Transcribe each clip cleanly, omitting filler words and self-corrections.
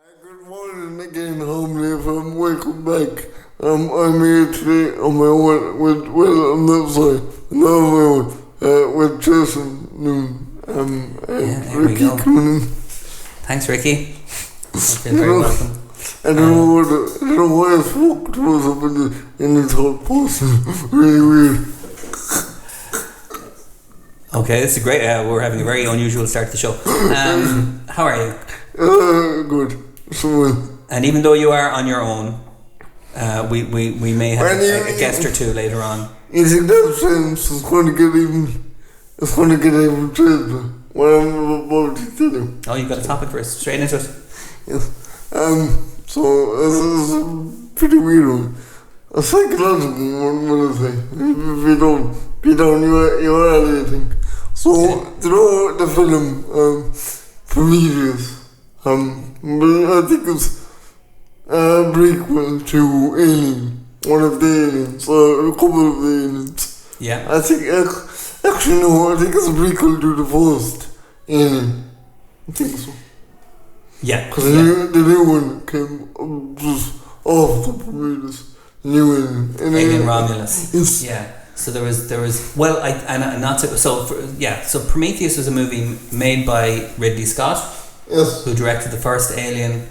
Good morning again, Homely, from welcome back. I'm here today on my own with Will on that side, and on my own with Jason Noon and there we Ricky go. coming in. Thanks, Ricky. You feel very welcome. I don't know why I spoke to us up in the third person. Really weird. Okay, this is great. We're having a very unusual start to the show. How are you? Good. So, And even though you are on your own, we may have a guest or two later on. you think that sense is going to get even tricky. What I'm about to tell you. Oh, you've got a topic for us. Straight into it. Yes. So this is a pretty weird one. A psychological one, what I say. If you don't, you're out, I think. So, you know the film, Prometheus? I think it's a prequel to Alien. One of the aliens, or a couple of the aliens. Yeah. I think, actually no, I think it's a prequel to the first Alien. I think so. Yeah. Because the new one came just off the Prometheus. New Alien Romulus. Yes. Yeah. So there was well, so Prometheus was a movie made by Ridley Scott, Yes. who directed the first Alien,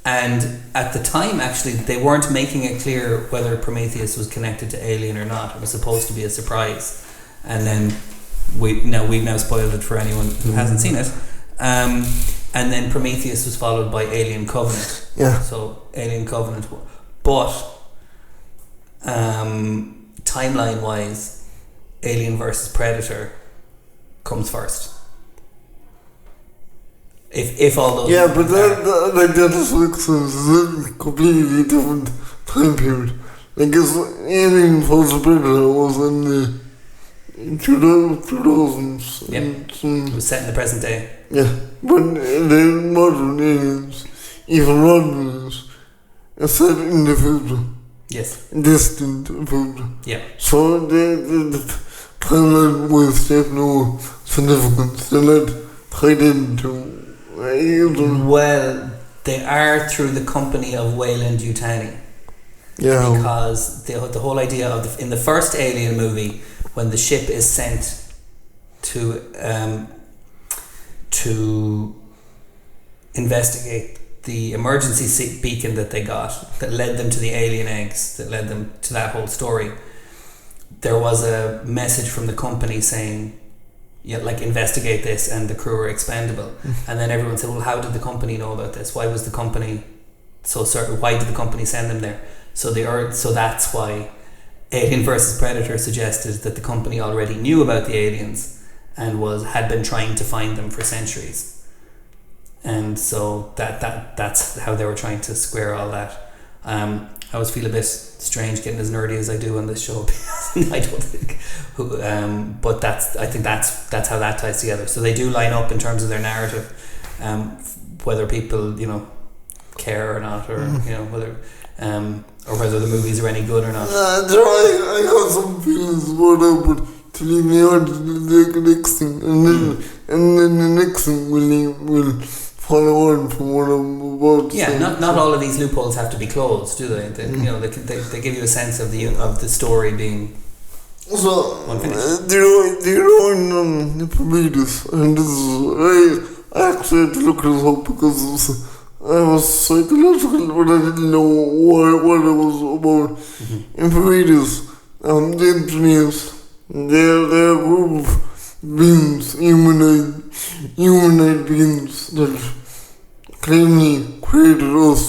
and at the time actually they weren't making it clear whether Prometheus was connected to Alien or not. It was supposed to be a surprise, and then we've now spoiled it for anyone who hasn't seen it. And then Prometheus was followed by Alien Covenant. Yeah. So Alien Covenant, but timeline wise, Alien versus Predator comes first. If all those But that just makes sense. It's a completely different time period. Like, Alien vs. Predator was in the 2000s. Yep. It was set in the present day. Yeah, but the modern aliens, even Romulus, are set in the future. Yes. Distant future. Yeah. So the timeline was have no significance. They're not tied into. Well, they are through the company of Weyland Yutani. Yeah. Because the whole idea of in the first Alien movie, when the ship is sent to investigate the emergency beacon that they got, that led them to the alien eggs, that led them to that whole story, there was a message from the company saying, investigate this, and the crew are expendable. And then everyone said, well, how did the company know about this? Why was the company so certain? Why did the company send them there? So that's why Alien versus Predator suggested that the company already knew about the aliens and had been trying to find them for centuries. And so that's how they were trying to square all that. I always feel a bit strange getting as nerdy as I do on this show. I don't think, but I think that's how that ties together. So they do line up in terms of their narrative, whether people care or not, or whether or whether the movies are any good or not. I got some feelings about that, but to leave me on to the next thing, and then the next thing will follow on from what I'm about to say. Not all of these loopholes have to be closed, do they? They they give you a sense of the story being unfinished. Do you know in the Prometheus, and this is, I actually had to look this up because I was psychological, but I didn't know what it was about. In Prometheus, the engineers, they're a group of beings, humanoid beings that claimly created us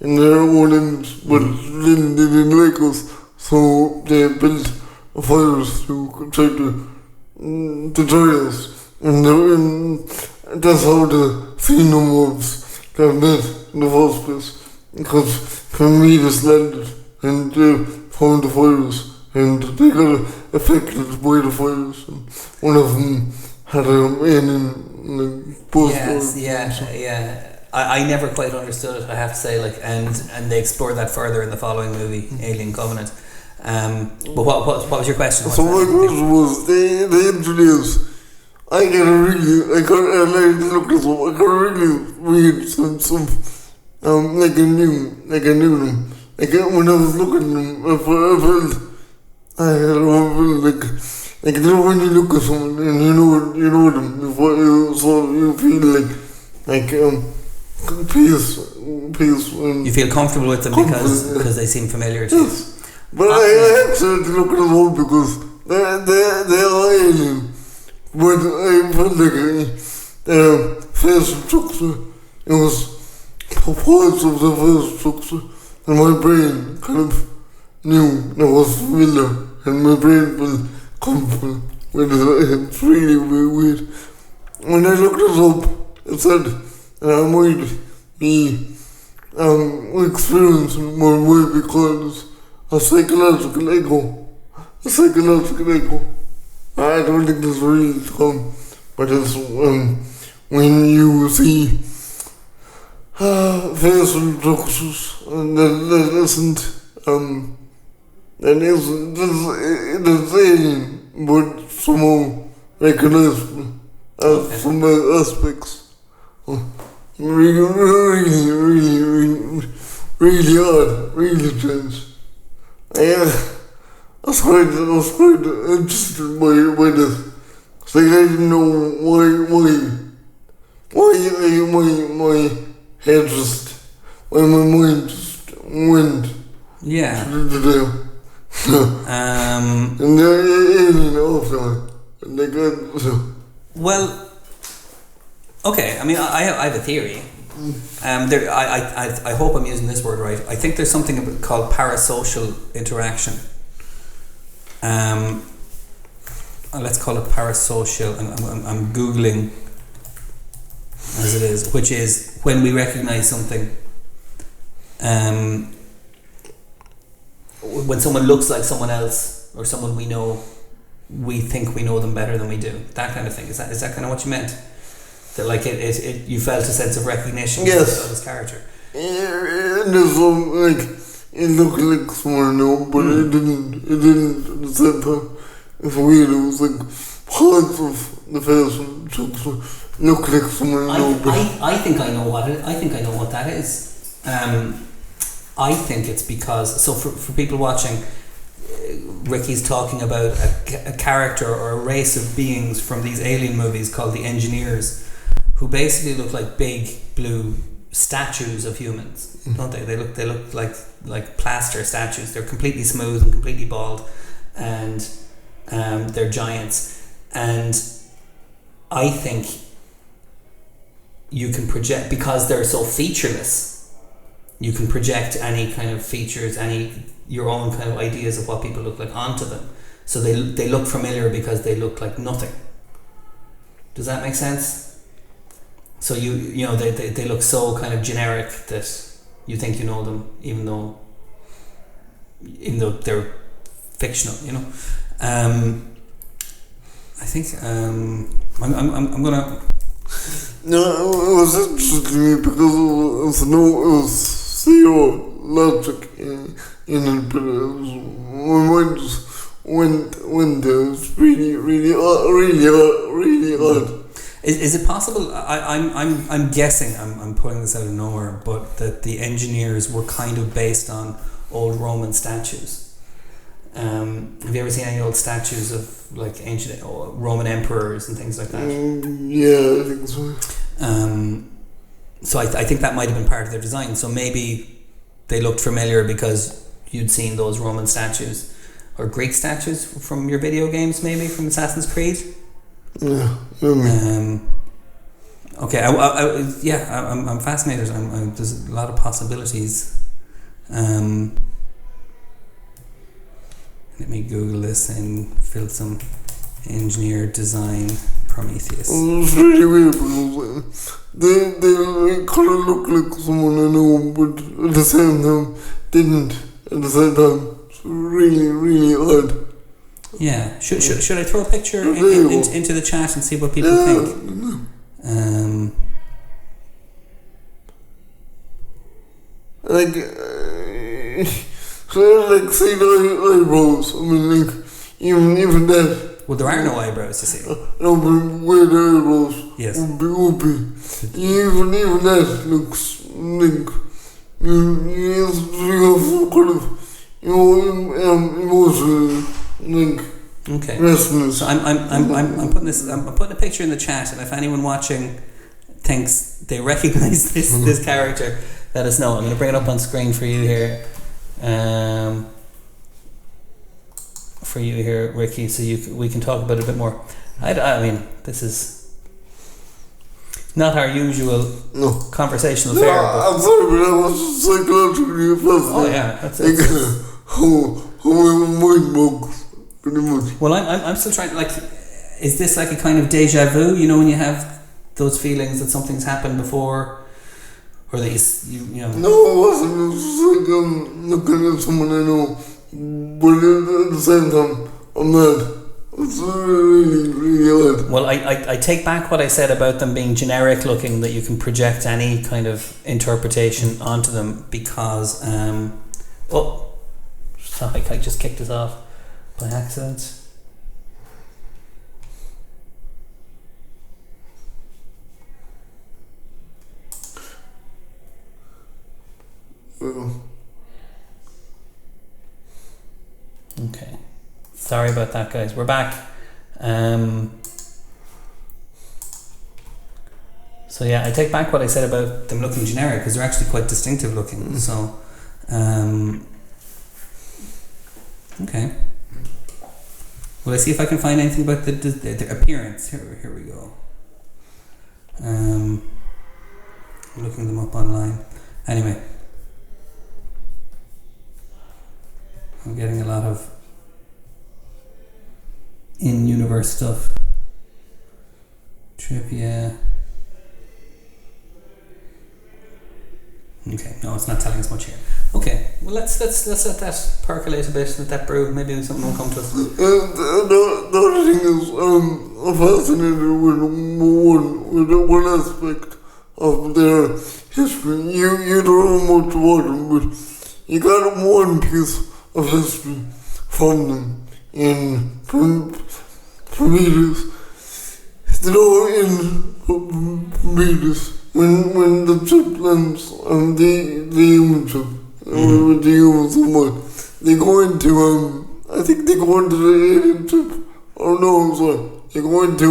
in their own image, but they didn't like us, so they built a virus to try to destroy us, and that's how the Xenomorphs got made in the first place, because Prometheus landed and they found the virus, and they got affected by the virus, and one of them had an alien post. Yeah. I never quite understood it, I have to say, and they explored that further in the following movie, Alien Covenant. But what was your question? So my question was, the engineers, I got a really weird sense of like I knew them. Like when I was looking at them, I felt like you know when you look at someone and you know them before you feel like peace. You feel comfortable with them because they seem familiar to you. Yes, but I actually had to look at them all because they are alien. But I felt like facial structure. It was parts of the facial structure, and my brain kind of knew that was familiar, and my brain felt comfortable with it. It's really weird. When I looked it up, it said that I might be experiencing what might be called a psychological echo. A psychological echo. I don't think it's real term, but it's when you see facial structures and that isn't it is alien, but somehow recognizable as some aspects. Really odd, really strange. I was quite interested by this. Cause I didn't know why my mind just went Yeah. to the and they're alien also. And they got so. Well, okay. I mean, I have a theory. I hope I'm using this word right. I think there's something called parasocial interaction. Let's call it parasocial. I'm googling as it is, which is when we recognize something. When someone looks like someone else or someone we know, we think we know them better than we do. That kind of thing. Is that kind of what you meant? That like it you felt a sense of recognition of his character. Yeah, and there's like it looked like someone I know, but it didn't at the same time. It's weird, it was like parts of the face look like someone I know. I think I know what that is. I think it's because for people watching, Ricky's talking about a character or a race of beings from these alien movies called the Engineers, who basically look like big blue statues of humans, don't they? They look like plaster statues. They're completely smooth and completely bald, and they're giants. And I think you can project, because they're so featureless, you can project any kind of features, your own kind of ideas of what people look like onto them. So they look familiar because they look like nothing. Does that make sense? So you know they look so kind of generic that you think you know them, even though they're fictional. You know, I think I'm gonna. No, it was interesting to me because it was zero logic in it, but my mind just went there. It's really odd. Is it possible? I'm guessing. I'm putting this out of nowhere, but that the Engineers were kind of based on old Roman statues. Have you ever seen any old statues of like ancient Roman emperors and things like that? Yeah, I think so. So I think that might have been part of their design. So maybe they looked familiar because you'd seen those Roman statues or Greek statues from your video games, maybe from Assassin's Creed. Yeah. Okay. I'm fascinated. There's a lot of possibilities. Let me Google this and fill some engineer design Prometheus. It's really weird because they kind of look like someone I know, but at the same time didn't. At the same time, it's really odd. Yeah. Should I throw a picture into the chat and see what people think? So like see the eyebrows. I mean, like even that. Well, there are no eyebrows to see. No, but where the eyebrows yes. would be. Even that looks like you have some kind of, emotional, like, Okay. restlessness. So I'm putting this. I'm putting a picture in the chat, and if anyone watching thinks they recognise this character, let us know. I'm going to bring it up on screen for you here, Ricky, so we can talk about it a bit more. I mean, this is not our usual conversational affair. But I'm sorry, but I was psychologically affected. oh yeah, that's Like, it. how my mind works, pretty much. Well, I'm still trying to, like, is this like a kind of deja vu? You know, when you have those feelings that something's happened before, or that you know. No, it wasn't. It was just like looking at someone I know, but at the same time, I'm mad. It's really, really odd. Well, I take back what I said about them being generic looking, that you can project any kind of interpretation onto them, because sorry, I just kicked us off by accident. Okay, sorry about that, guys. We're back. So yeah, I take back what I said about them looking generic, because they're actually quite distinctive looking. So, okay. Will I see if I can find anything about the appearance? Here we go. I'm looking them up online. Anyway, I'm getting a lot of in-universe stuff. Trivia. Okay, no, it's not telling us much here. Okay, well let's let that percolate a bit, let that brew. Maybe something will come to us. The other thing is, I'm fascinated with one aspect of their history. You don't know much about them, but you got one piece of history from them in Prometheus. You know, in Prometheus, when the ship lands and the human ship, with the humans and what, they go into, I think they go into the alien ship, or no, sorry, they go into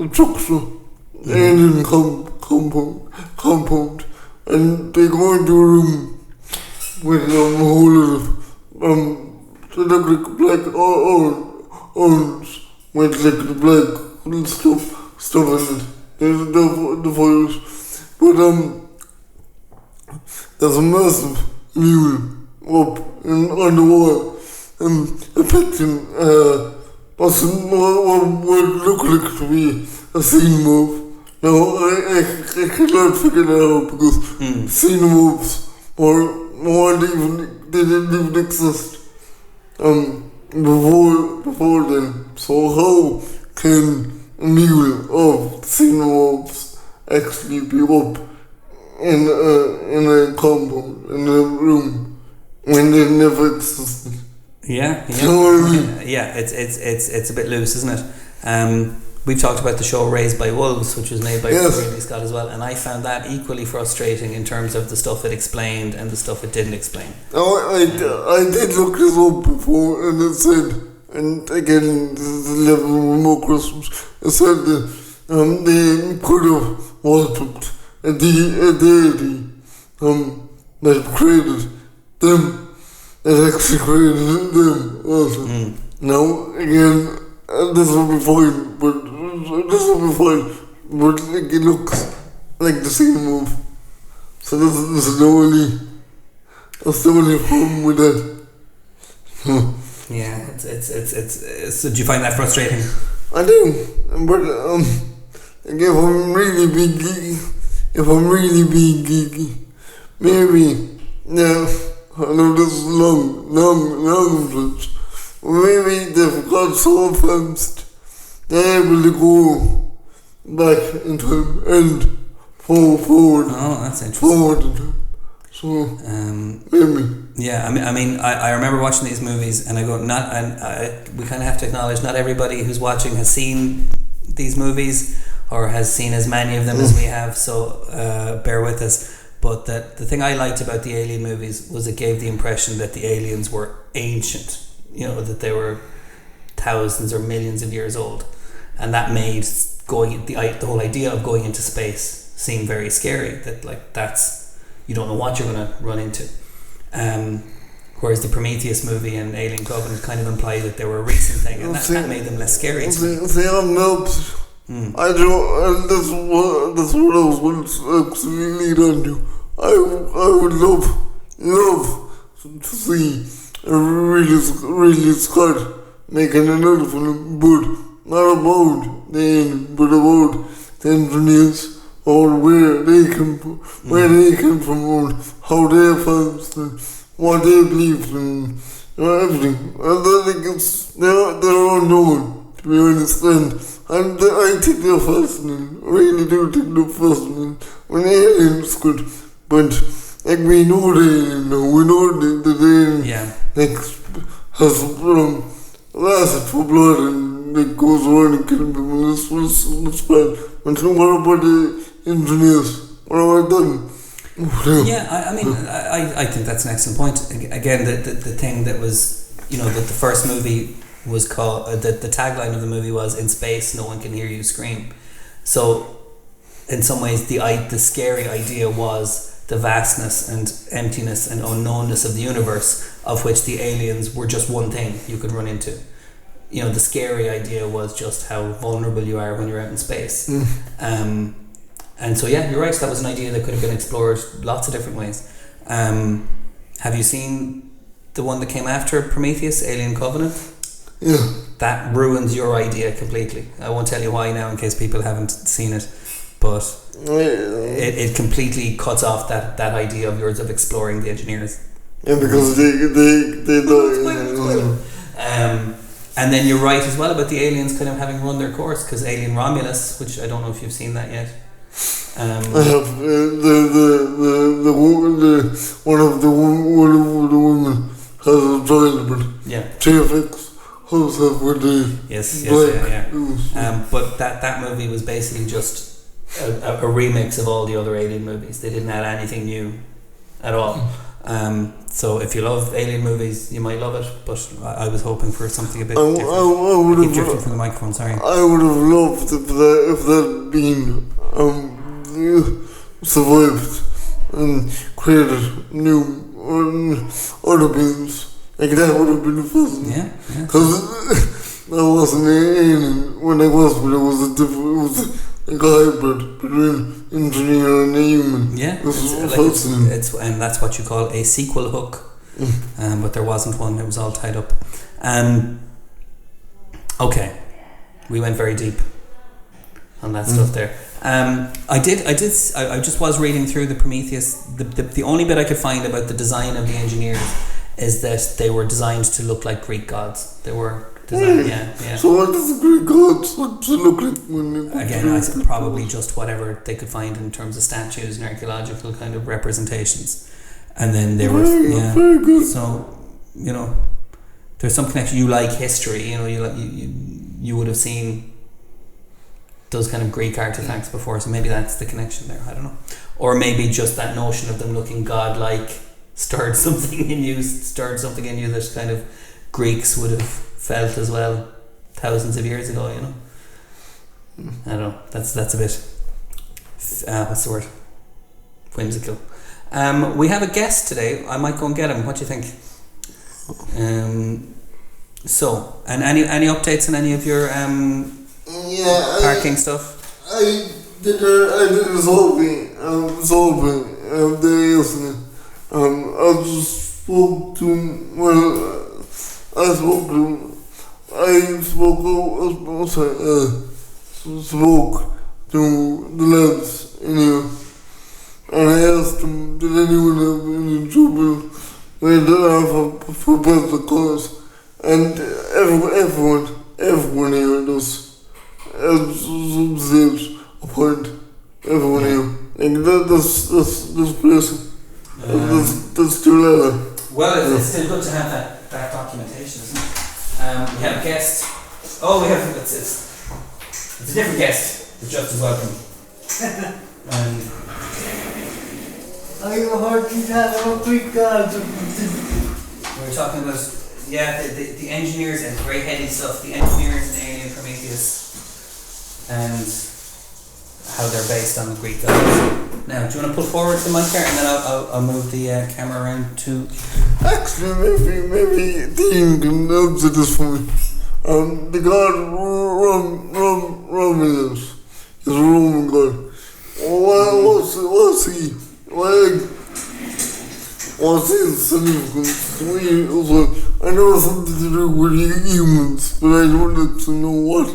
a structure, alien compound, and they go into a room with a whole lot of, they look like black orange, with like the black stuff in it. There's the fires. But there's a massive mule up on the wall, affecting what look like to be a xenomorph. Now I cannot figure that out, because xenomorphs didn't even exist before then. So how can a mule of xenomorphs actually be up in a compound, in a room, when they never existed? Yeah. You know what I mean? Yeah, it's a bit loose, isn't it? We've talked about the show Raised by Wolves, which was made by Ridley Scott as well, and I found that equally frustrating in terms of the stuff it explained and the stuff it didn't explain. I did look this up before, and it said, and again, this is the level of more questions, it said that they could have worshipped a deity that created them, that actually created them also. Now, again, this will be fine, but like, it looks like the same move. So this is the only problem with that. Yeah, it's so do you find that frustrating? I do, but like, if I'm really being geeky, maybe, yeah, I know this is long bridge, maybe they've got so advanced, they're able to go back in time and forward. Oh, that's interesting. Forward in time. So, maybe. Yeah, I mean, I remember watching these movies, and I go, we kind of have to acknowledge not everybody who's watching has seen these movies or has seen as many of them as we have. So bear with us. But the thing I liked about the Alien movies was it gave the impression that the aliens were ancient, that they were thousands or millions of years old, and that made the whole idea of going into space seem very scary. That that's, you don't know what you're going to run into. Whereas the Prometheus movie and Alien Covenant kind of imply that they were a recent thing, and that made them less scary. I don't, and that's what I was going to actually lead on to. I would love to see a Ridley Scott making another film, but not about the alien, but about the engineers, or where they came from, or how they found what they believed in, everything. And I think they're unknown, to be honest, and I think they're fascinating. I really do think they're fascinating. When aliens could, but we know the alien now. We know the alien has lasted for blood and it goes around and killing people. It's bad. But what about the engineers? What about them? Yeah, I mean, I think that's an excellent point. Again, the thing that was, that the first movie was called, the tagline of the movie was, "In space, no one can hear you scream." So, in some ways, the scary idea was the vastness and emptiness and unknownness of the universe, of which the aliens were just one thing you could run into. The scary idea was just how vulnerable you are when you're out in space. And so, yeah, you're right, that was an idea that could have been explored lots of different ways. Have you seen the one that came after Prometheus, Alien Covenant? Yeah. That ruins your idea completely. I won't tell you why now in case people haven't seen it, but it completely cuts off that idea of yours of exploring the engineers. Yeah, because they die. And then you're right as well about the aliens kind of having run their course, because Alien Romulus, which I don't know if you've seen that yet. I have one of the women has a child, but JFX house up with the yes. But that movie was basically just a remix of all the other Alien movies. They didn't add anything new at all. So if you love Alien movies, you might love it. But I was hoping for something a bit different. I keep drifting from the microphone. Sorry. I would have loved if that been survived and created new other beings. Like that would have been fascinating. Yeah. Because that wasn't an alien when I was, but it was like a hybrid between engineer and a human. Yeah, it's and that's what you call a sequel hook. But there wasn't one. It was all tied up. Okay, we went very deep on that stuff there. I just was reading through the Prometheus. The only bit I could find about the design of the engineers is that they were designed to look like Greek gods. They were designed, yeah. So what does the Greek gods look like when again, I said probably just whatever they could find in terms of statues and archaeological kind of representations. And then they were very good. So, there's some connection. You like history, you would have seen those kind of Greek artifacts before, so maybe that's the connection there. I don't know. Or maybe just that notion of them looking godlike stirred something in you that kind of Greeks would have felt as well thousands of years ago, I don't know. That's a bit what's the word? Whimsical. We have a guest today. I might go and get him. What do you think? So, and any updates on any of your parking stuff? I did resolving there yesterday. I just spoke to the lads in here, and I asked them, did anyone have any trouble with for better cars? And everyone here does. Some stage a point. Everyone here. Like that's place. That's too loud. Well, it's still good to have that documentation, isn't it? We have a guest. It's a different guest. It's just as welcome. I heard you talk about Greek gods. We were talking about the engineers and very heady stuff. The engineers in Alien Prometheus, and how they're based on the Greek gods. Now, do you want to put forward the mic there, and then I'll move the camera around to. Actually, maybe Dean can answer this for me. The god Romulus is a Roman god. What's he? What's his significance? I know something to do with humans, but I don't want to know what.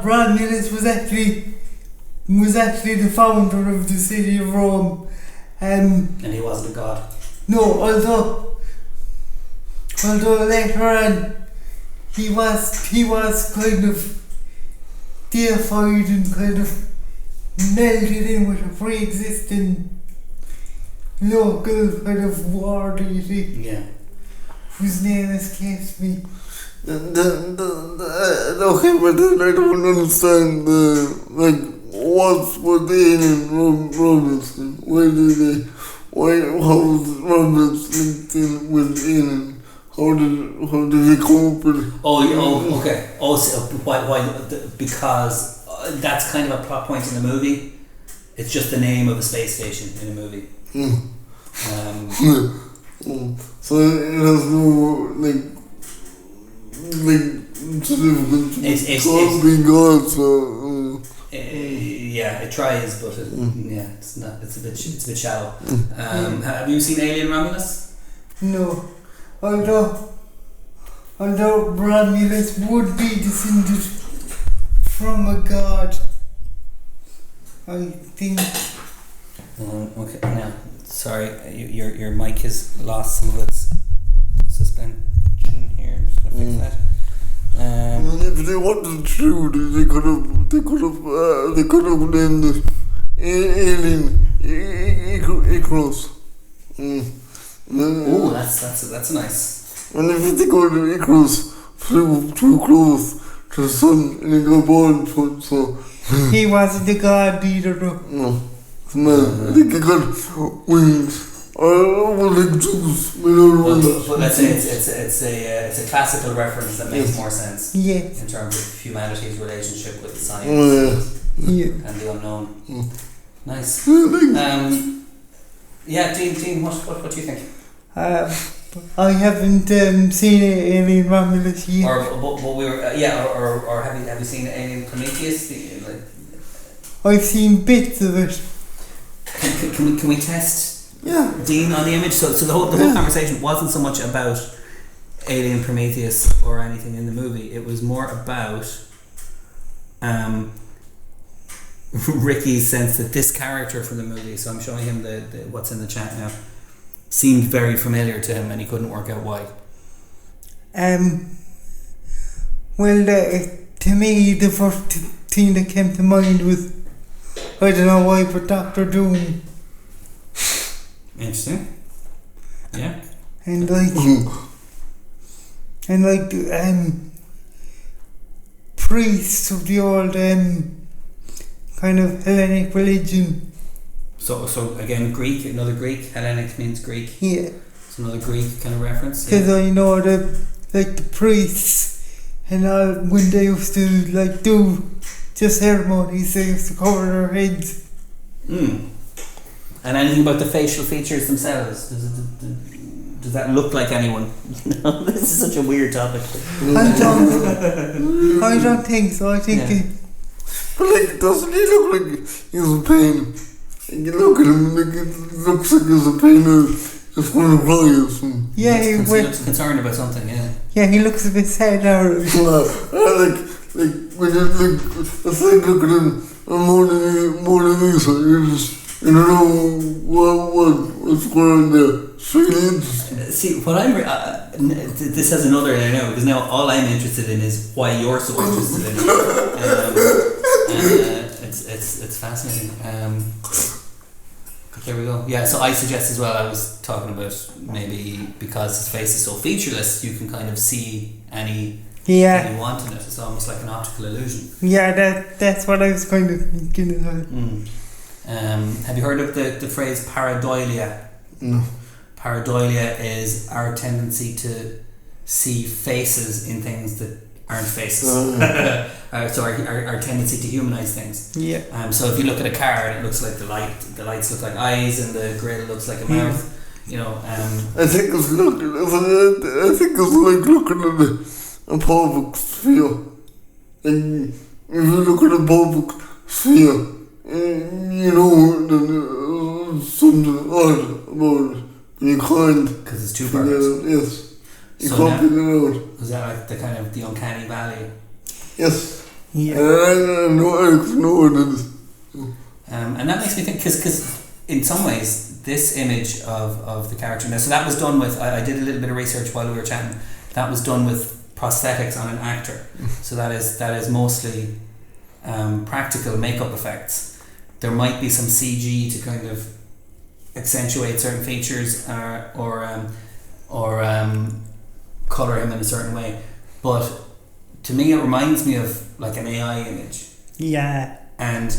Romulus was actually the founder of the city of Rome. And he wasn't a god. No, although later on he was kind of deified and kind of melded in with a pre-existing local kind of war deity. Yeah. Whose name escapes me. Okay, but then I don't understand what's with the alien Romulus? How was Romulus linked in with alien? How did he come up with it? Okay. So why? Because that's kind of a plot point in the movie. It's just the name of a space station in a movie. So it has no significance. It's being God. So. Yeah, it tries, but it's not. It's a bit shallow. Have you seen Alien Romulus? No, although Romulus would be descended from a god, I think. Okay, now, sorry, your mic has lost some of its suspension here. I'm just gonna fix that. If they wanted to, they could have named it Alien Icarus. Oh, that's nice. And if you think about it, Icarus flew too close to the sun and he got born, so he wasn't the god either, though. No, I think he got wings. Like Zeus, but let's say it's a classical reference that makes more sense. Yes. In terms of humanity's relationship with science and the unknown. Nice. Dean, what do you think? I haven't seen Alien Romulus yet. Or have you seen Alien Prometheus? I've seen bits of it. Can we test? Yeah. Dean on the image. So the whole conversation wasn't so much about Alien Prometheus or anything in the movie. It was more about Ricky's sense that this character from the movie. So I'm showing him the what's in the chat now. Seemed very familiar to him, and he couldn't work out why. To me, the first thing that came to mind was, I don't know why, but Dr. Doom. Interesting. Yeah. And priests of the old kind of Hellenic religion. So again, Greek, another Greek. Hellenic means Greek. Yeah. It's another Greek kind of reference. Because I know the priests and all, when they used to do just ceremonies, they used to cover their heads. And anything about the facial features themselves? Does that look like anyone? No, this is such a weird topic. I don't think so. I think But doesn't he look like he's in pain? And you look at him, it looks like he's in pain. He's going to cry or something. Yeah, he looks concerned about something. Yeah, he looks a bit sad now. When you look at him, Mona Lisa, you don't know what's going on there. It's really interesting. See, what I'm this has another I know, because now all I'm interested in is why you're so interested in it. It's fascinating. There we go. Yeah, so I suggest as well, I was talking about maybe because his face is so featureless, you can kind of see any Yeah. that you want in it. It's almost like an optical illusion. Yeah, that's what I was kind of thinking as well. Have you heard of the phrase pareidolia? No. Pareidolia is our tendency to see faces in things that aren't faces. So our tendency to humanize things. Yeah. So if you look at a car and it looks like the lights look like eyes and the grill looks like a mouth, you know. I think it's like looking at a perfect sphere. And if you look at a perfect sphere, you know there's something odd about it. You can't. Because it's too perfect. Yes. You So can't figure it out. is that like the kind of the uncanny valley? Yes. Yeah. I know what it is. And that makes me think, because in some ways this image of the character now, so that was done with, I did a little bit of research while we were chatting, that was done with prosthetics on an actor. So that is mostly practical makeup effects. There might be some CG to kind of accentuate certain features or colour him in a certain way, but to me it reminds me of like an AI image, Yeah. and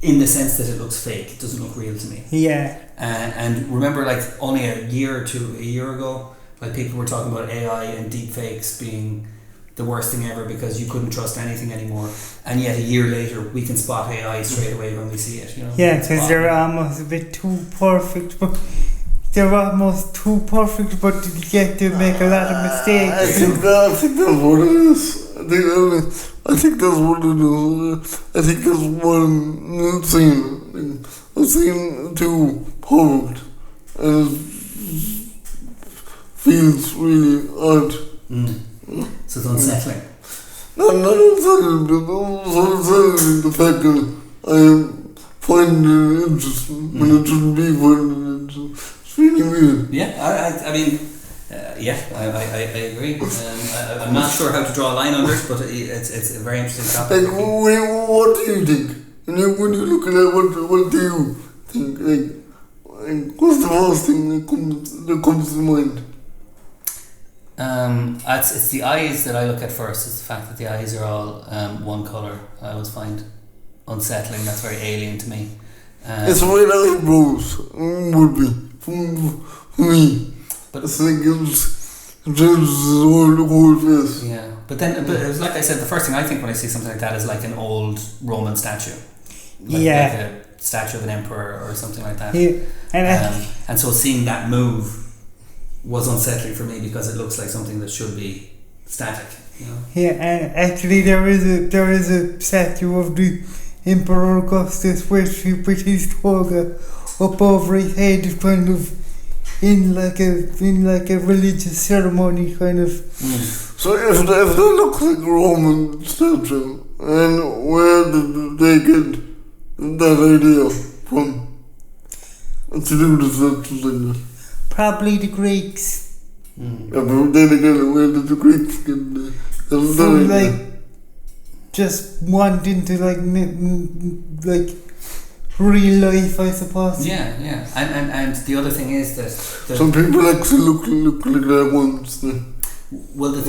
in the sense that it looks fake, it doesn't look real to me. Yeah. And remember, like only a year ago, like people were talking about AI and deep fakes being the worst thing ever because you couldn't trust anything anymore, and yet a year later we can spot AI straight away when we see it, you know. Yeah, because they're almost a bit too perfect, but they're almost too perfect, but you get to make a lot of mistakes. I think that's what it is. I think that's what it is. I think that's what I'm saying. I'm saying too perfect, and it feels really odd. So it's unsettling. Not unsettling, but also unsettling the fact that I find it interesting when it shouldn't be finding it interesting. It's really weird. Yeah, I mean, I agree. I'm not sure how to draw a line under it, but it's a very interesting topic. Like, what do you think? When you look at it, what do you think? Like, what's the first thing that comes to mind? It's the eyes that I look at first. It's the fact that the eyes are all one colour. I always find unsettling. That's very alien to me. It's red eyebrows would be for me. But it's like it's the whole face. Yeah, but it was like I said, the first thing I think when I see something like that is like an old Roman statue. Like a statue of an emperor or something like that. Yeah, and so seeing that move was unsettling for me because it looks like something that should be static, you know. Yeah, and actually there is a statue of the Emperor Augustus with his toga up over his head, kind of in like a religious ceremony, kind of. So if that looks like a Roman statue, and where did they get that idea from? To do the statues like that? Probably the Greeks. Yeah, but then again, where did the Greeks get From like just wanting to like real life, I suppose. Yeah, and the other thing is that some people actually look like that once. Well, the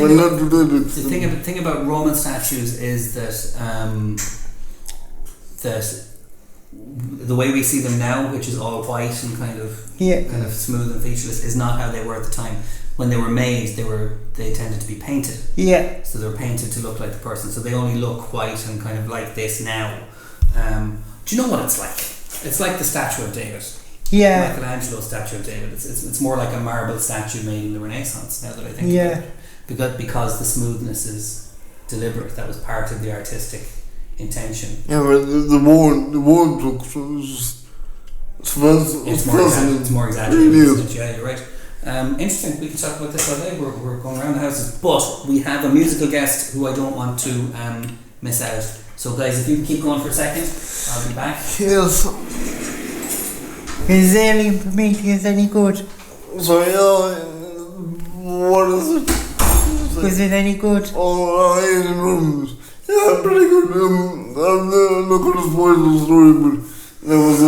thing about Roman statues is that the way we see them now, which is all white and kind of smooth and featureless, is not how they were at the time. When they were made, they tended to be painted. Yeah. So they were painted to look like the person. So they only look white and kind of like this now. Do you know what it's like? It's like the statue of David. Yeah. Michelangelo's statue of David. It's more like a marble statue made in the Renaissance. Now that I think about it, because the smoothness is deliberate. That was part of the artistic intention. Yeah, but the board looks it's more exaggerated, isn't it? Yeah, you're right. Interesting. We can talk about this all day. We're going around the houses, but we have a musical guest who I don't want to miss out. So, guys, if you can keep going for a second, I'll be back. Yes. Is Alien Prometheus any good? So what is it? Was it any good? Oh, Alien Rooms. Yeah, pretty good. I'm not going to spoil the story, but there was a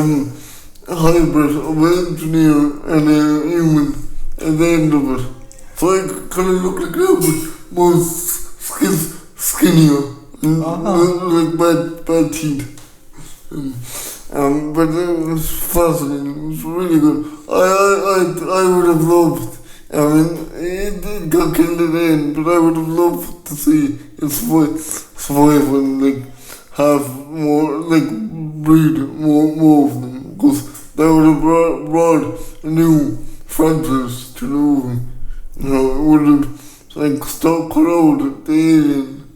hybrid of an engineer and a human at the end of it. So I kind of look like that, but skinnier and like bad teeth. But it was fascinating. It was really good. I would have loved. I mean, it got killed in the end, but I would have loved to see it survive and like have more, like breed more of them, because that would have brought a new franchise to the movie. You know, it would have like cut out the alien,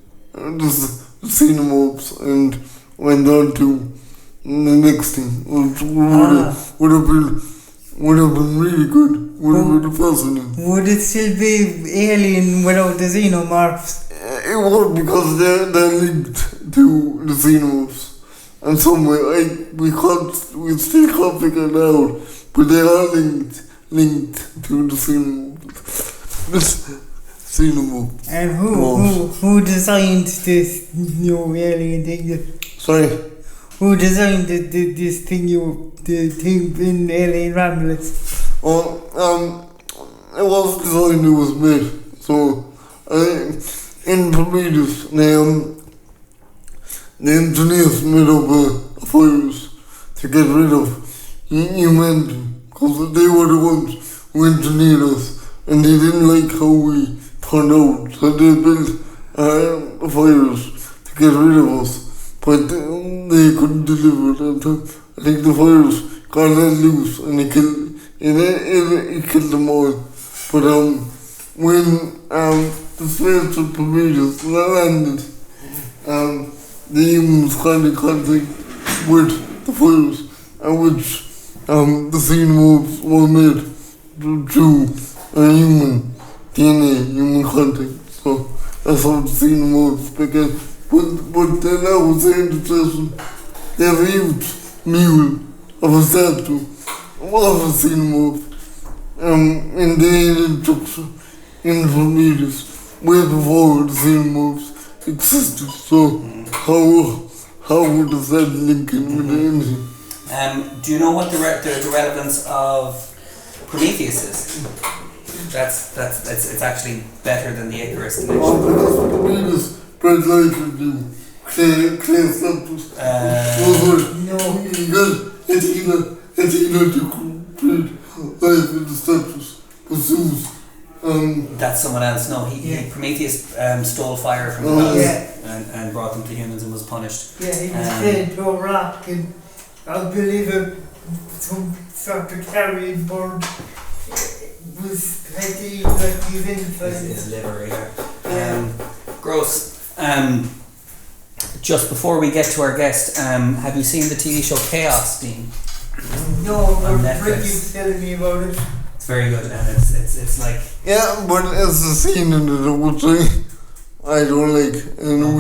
just the Xenomorphs, and went on to the next thing, which would have been really good. Would have been fascinating. Would it still be Alien without the Xenomorphs? It would, because they're linked to the Xenomorphs. And somewhere we still can't figure it out, but they are linked to the Xenomorph. And who designed this new alien thing? Sorry. Who designed this thing the thing in Alien Romulus? It was designed, it was made. So, in Prometheus, the engineers made up a virus to get rid of humanity, because they were the ones who engineered us, and they didn't like how we turned out, so they built a virus to get rid of us, but they couldn't deliver it on time. I think the virus got let loose and it killed them all. But when the space of Prometheus landed, the humans kind of contact with the virus, and which the Xenomorphs were made through a human DNA, human contact. So that's how the Xenomorphs began. But then I was saying to Jason, they have a huge mule of a statue of a Xenomorph in the alien structure in Prometheus, way before the Xenomorphs existed. So how would that link in with anything? Do you know what the relevance of Prometheus is? It's actually better than the Icarus connection. Because Prometheus bred life with you. Clay status. No. It's either to create life in the status. But Zeus. That's someone else. No, Prometheus stole fire from the gods and brought them to humans and was punished. Yeah, he was chained to a rock, and I believe some sort of carrion bird was had to eat like his insides. His liver, gross. Just before we get to our guest, have you seen the TV show Chaos, Dean? No, Ricky's telling me about it. It's very good, and it's like... Yeah, but it's the scene in it which I don't like, and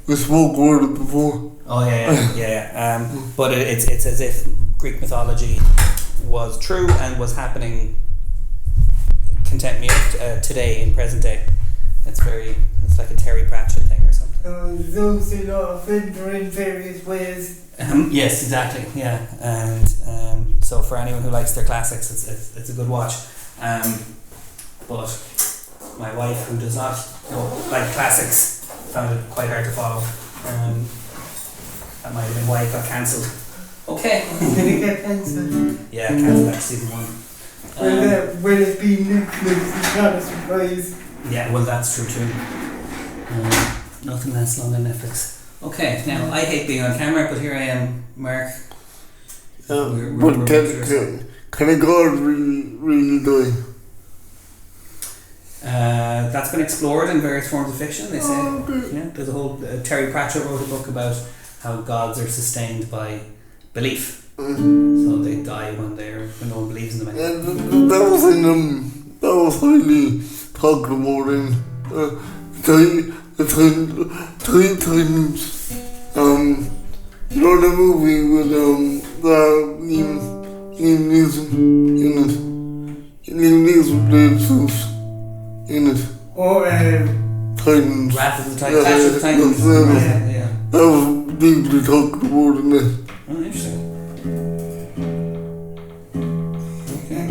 we spoke about it before. Oh yeah. But it's as if Greek mythology was true and was happening today in present day. It's like a Terry Pratchett thing or something. Those who offender in various ways. Yes, exactly. Yeah, and so for anyone who likes their classics, it's a good watch. But my wife, who does not like classics, found it quite hard to follow. That might have been why it got cancelled. Okay. Did it get cancelled? Yeah, cancelled after season 1. Will it be Netflix? It's not a surprise. Yeah, well, that's true too. Nothing lasts long on Netflix. Okay, now I hate being on camera, but here I am, Mark. But can a god really die? That's been explored in various forms of fiction, they say. Okay. Yeah, there's a whole... Terry Pratchett wrote a book about how gods are sustained by belief. So they die when no one believes in them anymore. That was highly talked about in Titans. You know the movie with Liam Neeson in it. Liam Neeson played Zeus in it. Titans. Wrath of the Titans. Clash of the Titans. Yeah. That was deeply talked about in it. Oh, interesting. Okay.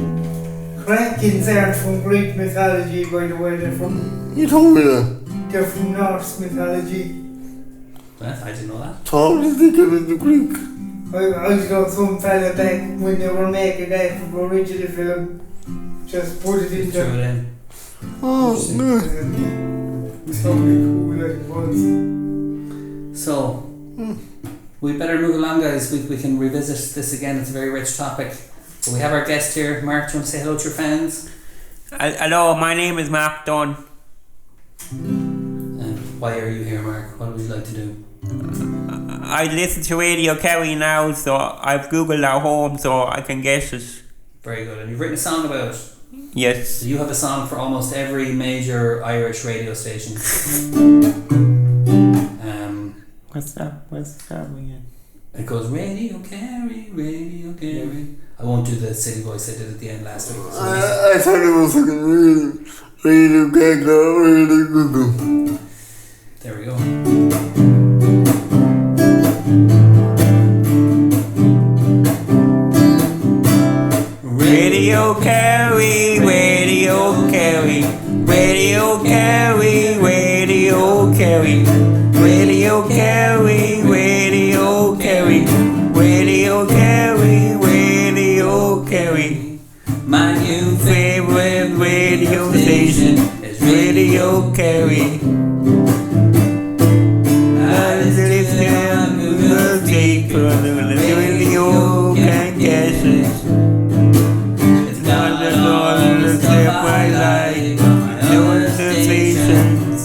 Krakens aren't from Greek mythology, by the way, they're from You told me that. They're from Norse mythology. Well, I didn't know that. How did they get into Greek? I know some fella back when they were making that from the original film, just put it in Threw it there. in. Oh, no. Something cool like it was. So, we better move along, guys. We can revisit this again. It's a very rich topic. But we have our guest here. Mark, do you want to say hello to your fans? Hello, my name is Mark Dunn. Why are you here, Mark? What would you like to do? I listen to Radio Kerry now, so I've Googled our home so I can guess it. Very good. And you've written a song about it. Yes. So you have a song for almost every major Irish radio station. What's that again? It goes Radio Kerry, Radio Kerry. I won't do the city voice I did at the end last week. So I thought it was like Radio Gaga, Radio Google. there we go. Radio Kerry, Radio Kerry, Radio Kerry, Radio Kerry, Radio Kerry, Radio Kerry, Radio Kerry, Radio Kerry. My new Favorite radio station is Radio Kerry. I listen to the take on the radio, can't guess it. It's Not at all the step I like, no sensations.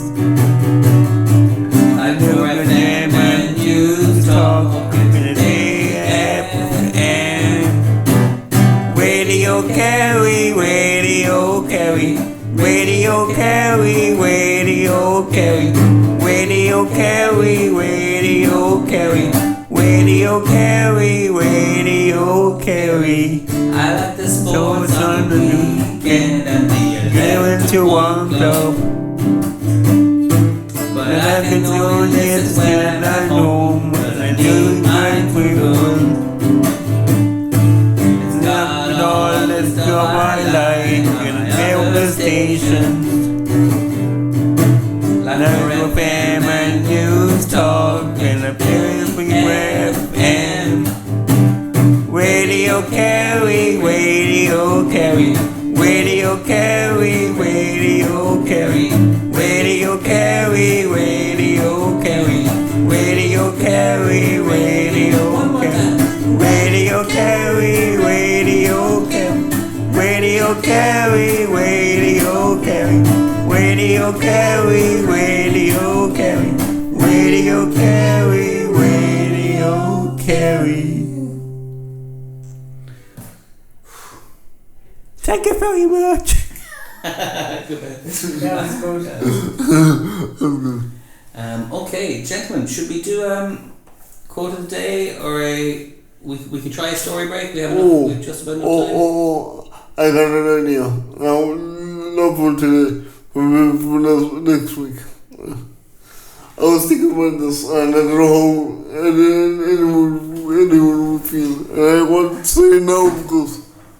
I Look at them and you talk in the AM. Radio Kerry, Radio Kerry, Radio Kerry, Radio Kerry, Radio Kerry, Radio Kerry, Radio Kerry, Radio Kerry. I like the So sports it's on the weekend and the Going to one club, But and I can do this when I'm home, and I do my freedom. It's Not all the stuff I like, and I the stations. Like Like FM and news talk, and a free FM. Radio Kerry, Radio Kerry, Radio Kerry, Radio Kerry, Radio Kerry, Radio Kerry, Radio Kerry, Radio Kerry, Radio Kerry, Radio Kerry, Radio Kerry, Radio Kerry, Radio Kerry, Radio Kerry, Radio Kerry, Radio Kerry. Thank you very much. That was good. Okay, gentlemen, should we do quote of the day or we can try a story break? We have enough, we've just about enough time. I got an idea. Now, not for today, but for next week. I was thinking about this, and I don't know how anyone would feel. And I want to say it now because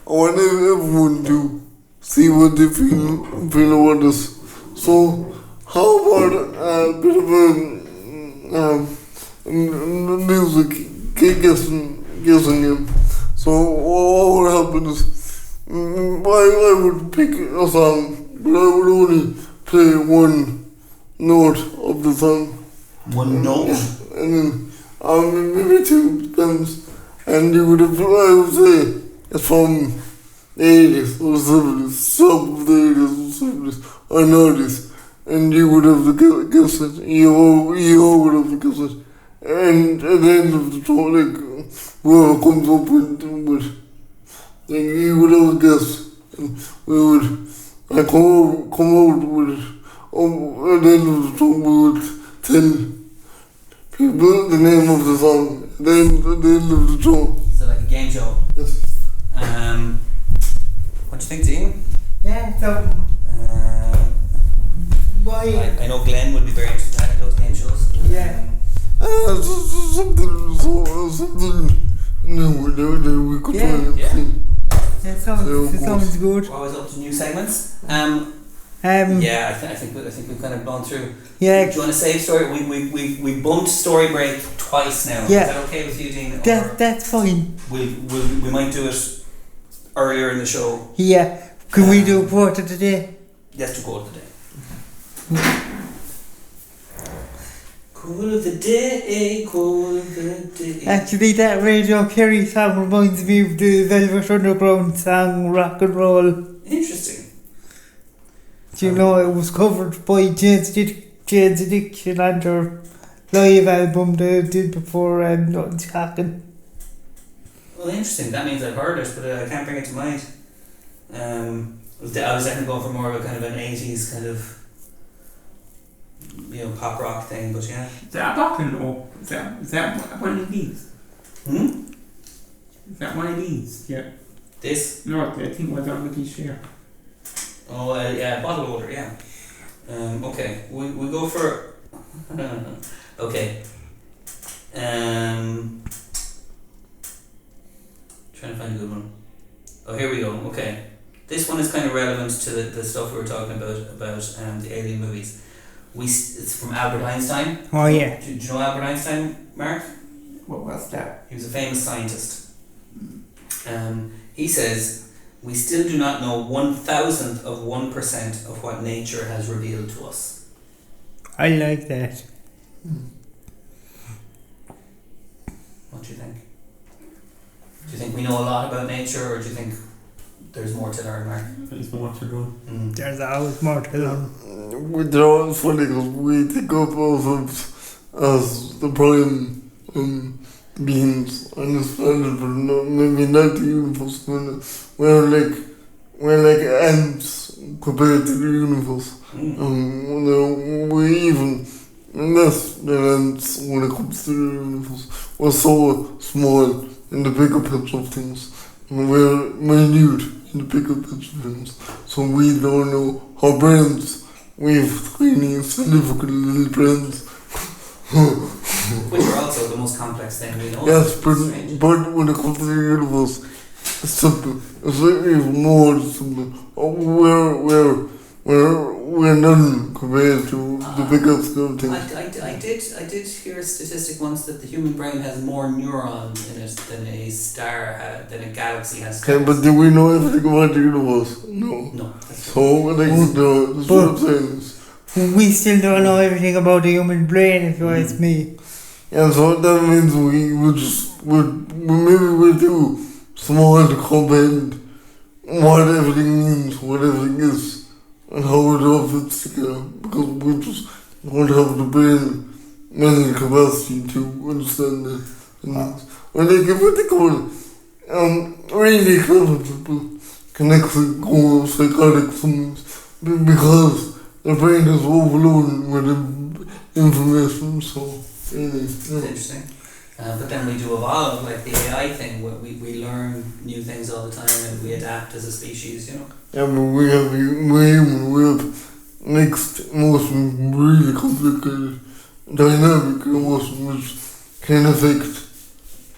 I want everyone to see what they feel about this. So, how about a bit of music guessing game? So, what would happen is, I would pick a song, but I would only play one note of the song. One note? And then maybe two depends. And you would have, I would say, it's from the 80s or 70s, some of the 80s or 70s or 90s. And you would have to guess it. You all would have to guess it. And at the end of the song, like, whoever comes up with like, you would have a guess. And we would come out with it. At the end of the song, we would tell people the name of the song. At the end of the song. So like a game show. Yes. What do you think, Dean? Yeah, so why? I know Glenn would be very interested in those game shows. Yeah. Something new that we could try and Yeah. see. That sounds good. We're always up to new segments. Yeah, I think we've kind of gone through. Yeah, Do you want to save story? We bumped story break twice now. Yeah. Is that okay with you, Dean? Or that's fine. we might do it earlier in the show. Yeah, can we do a quote of the day? Let's do quote of the day. Quote of the day, quote of the day. Actually, that Radio Kerry song reminds me of the Velvet Underground song Rock and Roll. Interesting. Do you know it was covered by Jane's Addiction on their live album they did before Nothing's Happened. Well, interesting. That means I've heard it, but I can't bring it to mind. I was definitely going for more of a kind of an 80s kind of, pop rock thing, but yeah. Is that a rock and roll? Is that one of these? Is that one of these? Yeah. This? No, I think it was on the piece here. Oh, yeah, bottle holder, yeah. Okay, we go for... okay. Trying to find a good one. Oh, here we go, okay. This one is kind of relevant to the stuff we were talking about the Alien movies. It's from Albert Einstein. Oh yeah. Do you know Albert Einstein, Mark? What was that? He was a famous scientist. He says, "We still do not know 1,000th of 1% of what nature has revealed to us." I like that. What do you think? Do you think we know a lot about nature, or do you think there's more to learn, Mark? There's more to do. There's always more to learn. They're always funny because we think of ourselves as the prime beings on this planet, but maybe not the universe. We're like ants compared to the universe. We're even less than ants when it comes to the universe. We're so small in the bigger picture of things. We're minute in the bigger picture of things. So we don't know our brains. We have tiny, significant little brains. Which are also the most complex thing we know. Yes, Strange. but when it comes to the universe, it's simple. It's even more simple. We're none compared to the bigger scale things. I did hear a statistic once that the human brain has more neurons in it than a star than a galaxy has. Okay, but do we know everything about the universe? No. No. So, that's what I'm saying. We still don't know everything about the human brain, if you ask me. Yeah, so that means we're too small to comprehend what everything means, what everything is, and how it all fits together, because we just don't have the brain mental capacity to understand it. When they give it the call, really clever people can actually go psychotic sometimes because the brain is overloaded with information, so really, It's interesting. But then we do evolve, like the AI thing, where we learn new things all the time and we adapt as a species, Yeah, but we have mixed emotions, really complicated, dynamic emotions, which can affect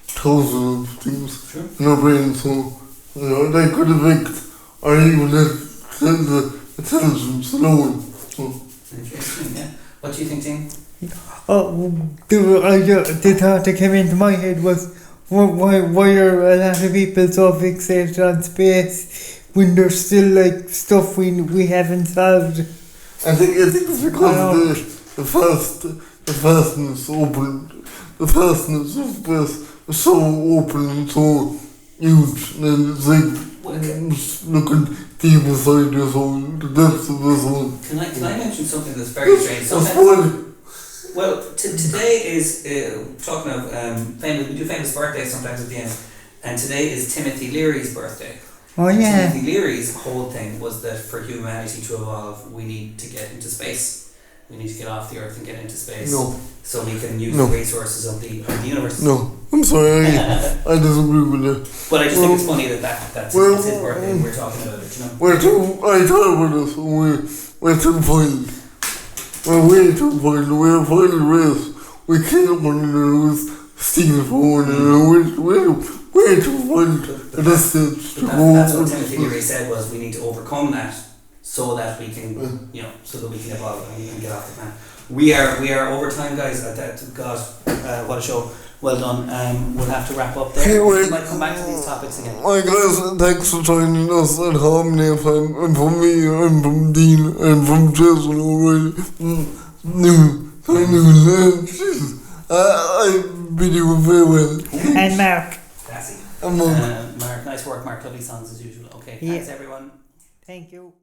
thousands of things Sure. in our brain, so, they could affect or even the intelligence alone, so. Interesting, yeah. What do you think, Tim? The thought that came into my head was, why are a lot of people so fixated on space when there's still like stuff we haven't solved? I think it's because the fastness of space is so open and so huge, and it's like just looking deep inside your soul, the depths of your soul. Can I mention something that's very strange? That's funny. Well, today is talking of we do famous birthdays sometimes at the end, and today is Timothy Leary's birthday. Oh And yeah. Timothy Leary's whole thing was that for humanity to evolve, we need to get into space. We need to get off the Earth and get into space. No. So we can use No. the resources of the universe. No, I'm sorry, I disagree with that. But I just think it's funny that's his birthday and we're talking about it, I thought about this, we're too violent. We're way too violent, we're a violent race. We kill one another, we steal from one another, we're way too violent at this stage to go That's what over Timothy this. Leary said was we need to overcome that so that we can, you know, so that we can evolve and we can get off the planet. We are over time, guys. God, what a show! Well done. We'll have to wrap up there. Hey, wait. We might come back to these topics again. Hi guys, thanks for joining us at Harmony FM, and from me, and from Dean, and from Jason already. I bid you farewell. And Mark. Classy. I'm on. Mark, nice work, Mark. Lovely songs as usual. Okay, Yeah. thanks everyone. Thank you.